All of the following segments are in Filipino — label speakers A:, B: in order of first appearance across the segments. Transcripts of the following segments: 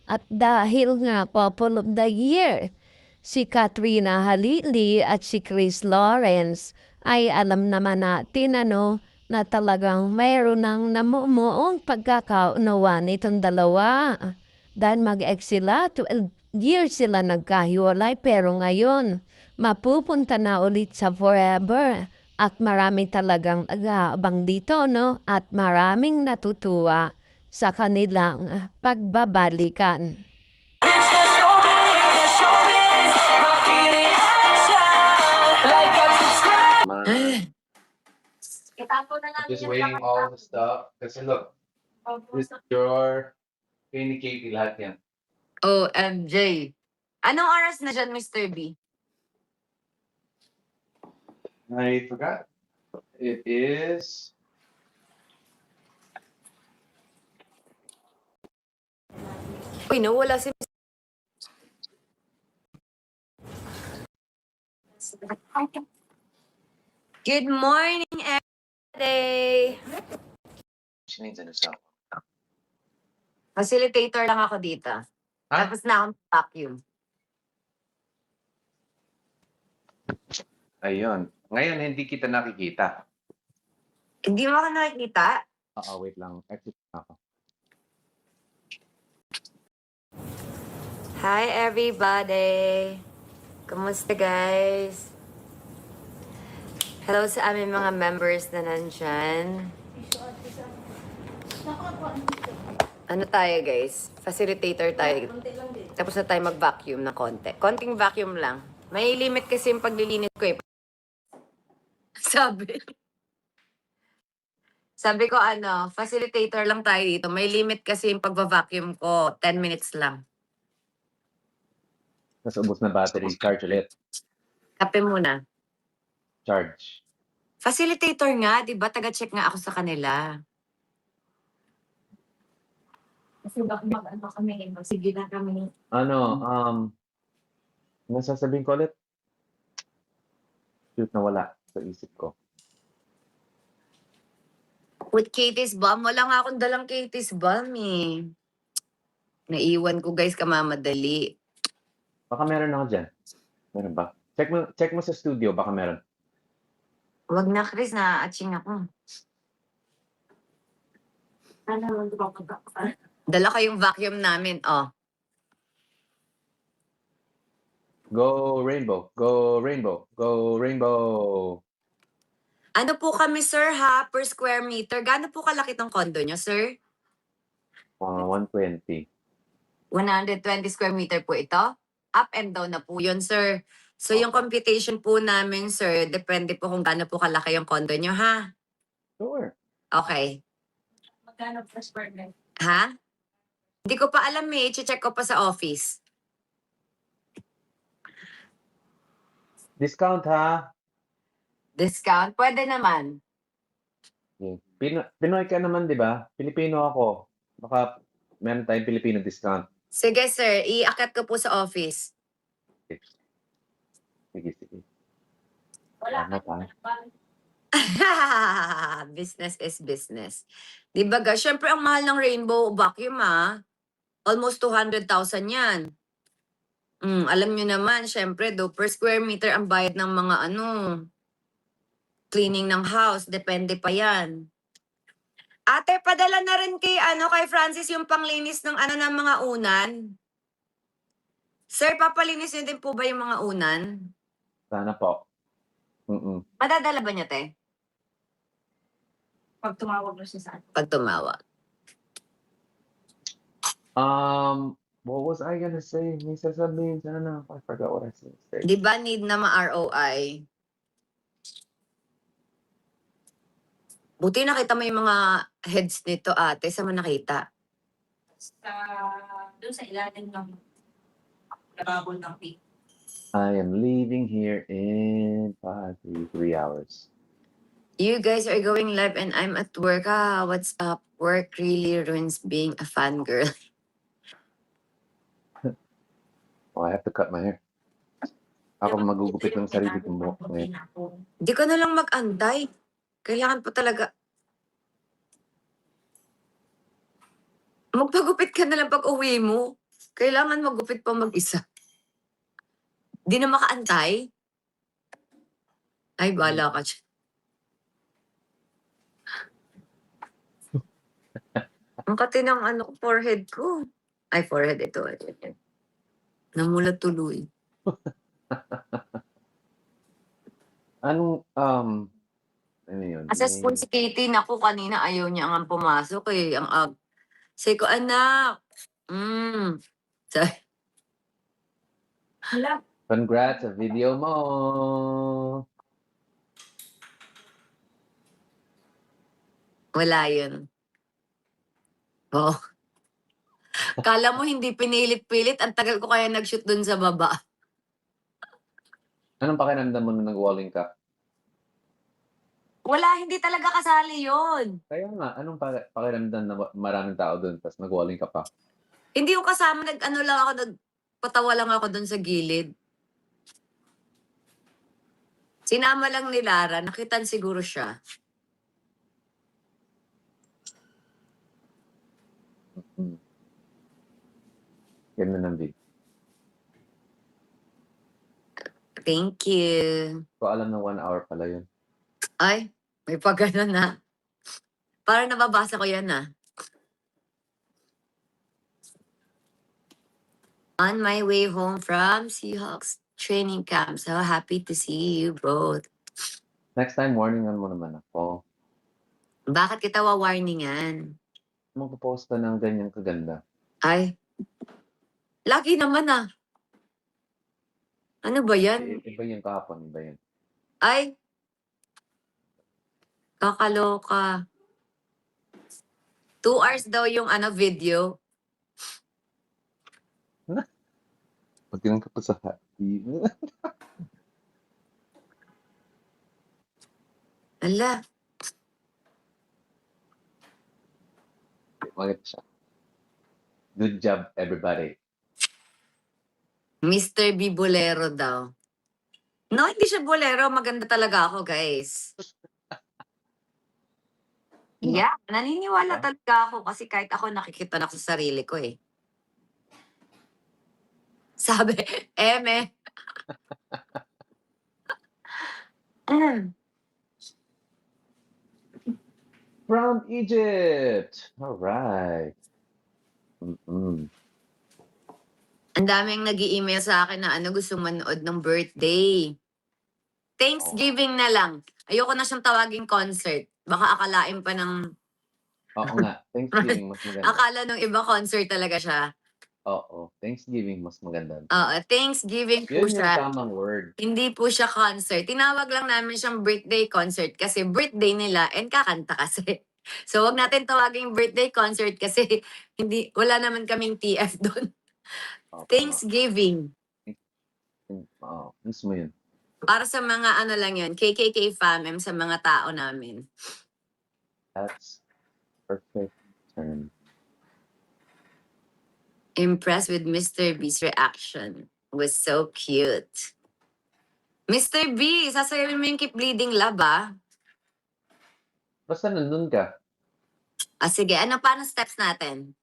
A: At dahil nga couple of the year, si Katrina Halili at si Chris Lawrence ay alam naman natin na talagang mayroon ng namumuong pagkakaunawan itong dalawa. Dahil mag-ex sila, 12 years sila nagkahiwalay pero ngayon mapupunta na ulit sa forever. At marami talagang nag-aabang dito, no? At maraming natutuwa sa kanilang pagbabalikan.
B: Just waiting all the stuff. Kasi look, this is your kay ni Katie lahat yan.
C: OMJ. Anong oras na dyan, Mr. B?
B: I forgot. It is
C: Uy, nawala si Good morning, everybody!
B: she needs a new cell.
C: Facilitator lang ako dito.
B: Ha?
C: Tapos na akong vacuum.
B: Ayun. Ngayon, hindi kita nakikita.
C: Hindi mo ako nakikita?
B: Oo, wait lang. Exit na ako.
C: Hi, everybody! Kumusta, guys? Hello sa aming mga members na nandyan. Ano tayo, guys? Facilitator tayo. Tapos na tayo mag-vacuum na konti. Konting vacuum lang. May limit kasi yung paglilinis ko eh. Sabi ko facilitator lang tayo dito. May limit kasi yung pagva-vacuum ko. 10 minutes lang.
B: Tapos ubos na battery. Charge ulit.
C: Kape muna.
B: Charge.
C: Facilitator nga, di ba? Taga-check nga ako sa kanila.
D: Kasi baka mag-ano kami, magsige na kami.
B: Ano sasabihin ko ulit? Shoot, nawala sa isip ko.
C: With Katie's Balm, wala nga akong dalang Katie's Balm eh. Naiwan ko guys, kamamadali.
B: Baka meron ako dyan. Meron ba? Check mo sa studio, baka meron.
C: Wag na Chris, na-atching ako.
D: Ano, di ba pagkakasal?
C: Dala kayong vacuum namin, oh.
B: Go Rainbow! Go Rainbow! Go Rainbow!
C: Ano po kami sir ha, per square meter? Gaano po kalaki tong condo nyo sir?
B: 120.
C: 120 square meter po ito? Up and down na po yun sir. So yung computation po namin sir, depende po kung gaano po kalaki yung condo nyo ha?
B: Sure.
C: Okay.
D: Magkano per square meter?
C: Ha? Hindi ko pa alam eh, i-check ko pa sa office.
B: Discount ha?
C: Discount? Pwede naman.
B: Okay. Pinoy ka naman, di ba? Pilipino ako. Baka meron tayong Filipino discount.
C: Sige sir, iakyat ko po sa office.
B: Sige, sige.
D: Wala
B: Tama
D: ka.
C: Business is business. Di ba guys? Siyempre ang mahal ng Rainbow Vacuum Almost 200,000 yan. Alam nyo naman, siyempre per square meter ang bayad ng mga cleaning ng house. Depende pa yan. Ate, padala na rin kay Francis yung panglinis ng ng mga unan. Sir, papalinis niyo din po ba yung mga unan?
B: Sana po.
C: Madadala ba niya, te?
D: Pag tumawag na siya sa atin.
C: Pag tumawag.
B: What was I gonna say? May sasabihin sana. I forgot what I said.
C: Di ba need na ma-ROI? Buti nakita mo yung mga heads nito, ate. Saan mo nakita?
D: Doon sa ilalim ng lababo ng pig.
B: I am leaving here in 3 hours.
C: You guys are going live and I'm at work. What's up? Work really ruins being a fangirl.
B: Oh, I have to cut my hair. Ako magugupit ng sarili kong buhok ngayon.
C: Hindi ka na lang mag-antay. Kailangan pa talaga. Magpagupit ka na lang pag uwi mo. Kailangan magupit pa mag-isa. Di na makaantay? Ay, bahala ka dyan. Ang kati ng forehead ko. Ay, forehead ito. Namulat tuloy.
B: Anong, ano yun?
C: Assessment si Katie, naku, kanina ayaw niya nga pumasok eh. Say ko, anak. Sabi,
D: Hala,
B: Congrats sa video mo.
C: wala yun. Oh. Kala mo hindi pinilit-pilit, ang tagal ko kaya nag-shoot dun sa baba.
B: Anong pakiramdam mo nung nag-walling ka?
C: Wala, hindi talaga kasali yun.
B: Kaya nga, anong pakiramdam na maraming tao doon tapos nag-walling ka pa?
C: Hindi yung kasama, nagpatawa lang ako dun sa gilid. Sinama lang ni Lara, nakitan siguro siya.
B: Ganda ng video.
C: Thank you.
B: Ko alam na 1 hour pala yun.
C: Ay, may pagano na. Parang nababasa ko yan ah. On my way home from Seahawks training camp. So happy to see you both.
B: Next time, warningan mo naman ako.
C: Bakit kita wa-warningan?
B: Magpo-post ka ng ganyang kaganda.
C: Ay, lagi naman ah. Ano ba yan?
B: Iba yung kahapon, iba yun.
C: Ay, kakaloka. 2 hours daw yung video.
B: Pagtingin ka pa sa happy.
C: Ala,
B: Maganda siya. Good job, everybody.
C: Mr. B Bolero daw. No, hindi siya bolero. Maganda talaga ako, guys. Yeah, naniniwala talaga ako kasi kahit ako nakikita na ako sa sarili ko eh. Sabi, eme.
B: From Egypt! Alright.
C: Ang daming nag-i-email sa akin na gusto manood ng birthday. Thanksgiving na lang. Ayoko na siyang tawaging concert. Baka akalain pa ng...
B: Oo nga, Thanksgiving mas maganda.
C: Akala nung iba concert talaga siya.
B: Oo, Thanksgiving mas maganda.
C: Oo, Thanksgiving po
B: Yun yung
C: siya.
B: tamang word.
C: Hindi po siya concert. Tinawag lang namin siyang birthday concert kasi birthday nila and kakanta kasi. So wag natin tawaging birthday concert kasi wala naman kaming TF doon.
B: Oo,
C: Thanksgiving.
B: Oo, mismo yun.
C: Para sa mga lang yun, KKK fam, sa mga tao namin.
B: That's perfect term.
C: Impressed with Mr. B's reaction. Was so cute. Mr. B, sasayawin mo yung Keep Bleeding Love ah.
B: Basta nandun ka.
C: Sige, paano steps natin?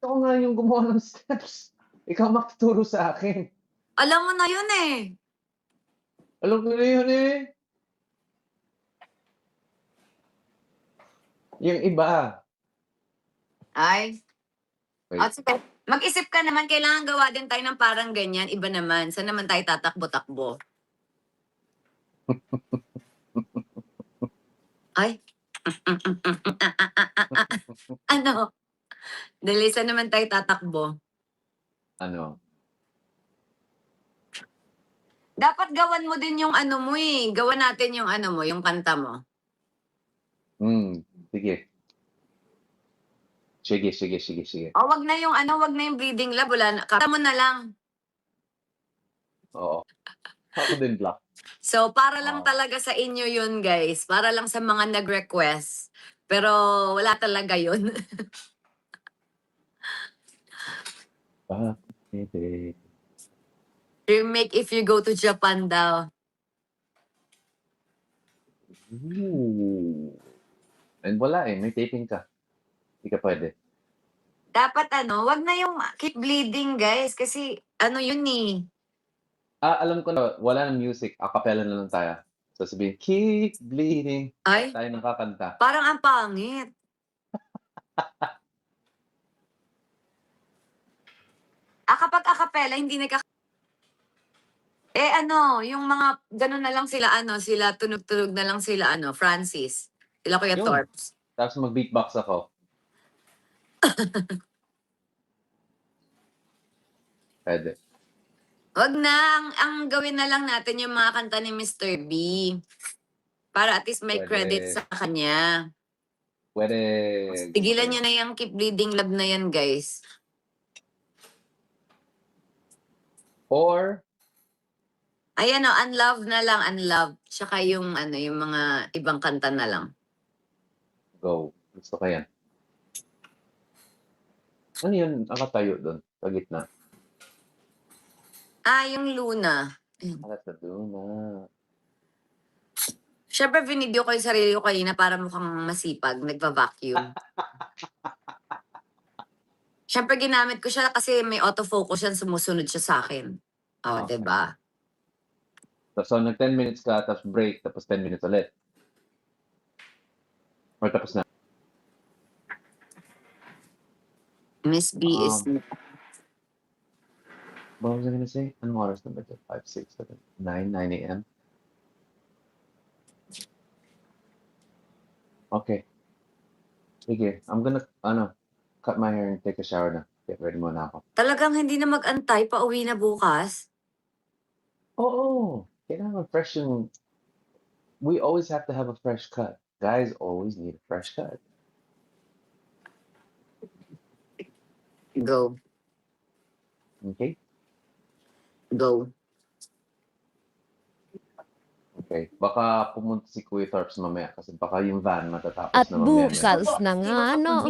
B: Ikaw nga yung gumawa ng steps. Ikaw makaturo sa akin.
C: Alam mo na yun eh.
B: Alam ko na yun eh. Yung iba.
C: Ay.
B: Wait.
C: Sige. Mag-isip ka naman, kailangan gawa din tayo ng parang ganyan. Iba naman. Saan naman tayo tatakbo-takbo? Ay. Ano? Dali, saan naman tayo tatakbo?
B: Ano?
C: Dapat gawan mo din yung mo eh. Gawan natin yung mo, yung kanta mo.
B: Sige. Sige.
C: O, wag na yung wag na yung Bleeding Love. Wala na. Kanta mo na lang.
B: Oo. Ako din black.
C: So, para lang
B: Oh.
C: talaga sa inyo yun, guys. Para lang sa mga nag-request. Pero, wala talaga yun.
B: Bakit?
C: Remake If You Go to Japan daw.
B: Ooh. And wala eh, may taping ka. Hindi ka pwede.
C: Dapat wag na yung keep bleeding, guys. Kasi yun eh.
B: Alam ko na, wala ng music, a cappella na lang tayo. Sasabihin, "Keep bleeding."
C: Ay,
B: Tayo ng kakanta.
C: parang ang pangit. Kapag a cappella, hindi yung mga gano'n na lang sila sila tunog-tunog na lang sila Francis. Sila Kuya
B: Yun.
C: Torps.
B: Tapos mag-beatbox ako. Pwede.
C: Wag na, ang gawin na lang natin yung mga kanta ni Mr. B. Para at least may
B: Pwede.
C: credit sa kanya.
B: Pwede.
C: Tigilan niyo na yung Keep Bleeding Love na yan, guys.
B: Or,
C: Unlove na lang, Unlove. Tsaka yung yung mga ibang kanta na lang.
B: go. Gusto ko yan. Ano yun? Nakatayo doon, sa gitna.
C: Yung Luna.
B: Alas na doon na.
C: Siyempre, binidyo ko yung sarili ko kanina para mukhang masipag, nagva-vacuum. Siyempre, ginamit ko siya kasi may autofocus yan, sumusunod siya sa akin. Oh,
B: Okay.
C: diba?
B: So, nag-10 minutes ka, tapos break, tapos 10 minutes ulit. Or tapos na.
C: Miss B is...
B: What was I gonna say? Anong oras na ba ito? 5, 6, 7, 9 a.m.? Okay. Sige, I'm gonna, cut my hair and take a shower na. Get ready muna ako.
C: Talagang hindi na mag-antay, pauwi na bukas.
B: Oo. Kailangan fresh yung... We always have to have a fresh cut. Guys always need a fresh cut.
C: Go.
B: Okay?
C: Go.
B: Okay. Baka pumunta si Kuya Torps mamaya kasi baka yung van matatapos
A: At
B: na mamaya.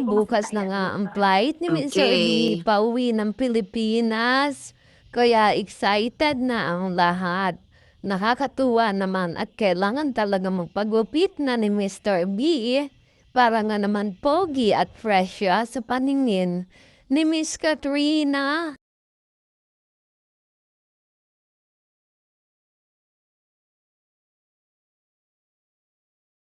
A: bukas na nga ang flight ni Mr. B
C: Okay.
A: pauwi ng Pilipinas. Kaya excited na ang lahat. Nakakatuwa naman at kailangan talaga magpagupit na ni Mr. B para nga naman pogi at fresh siya sa paningin ni Miss Katrina.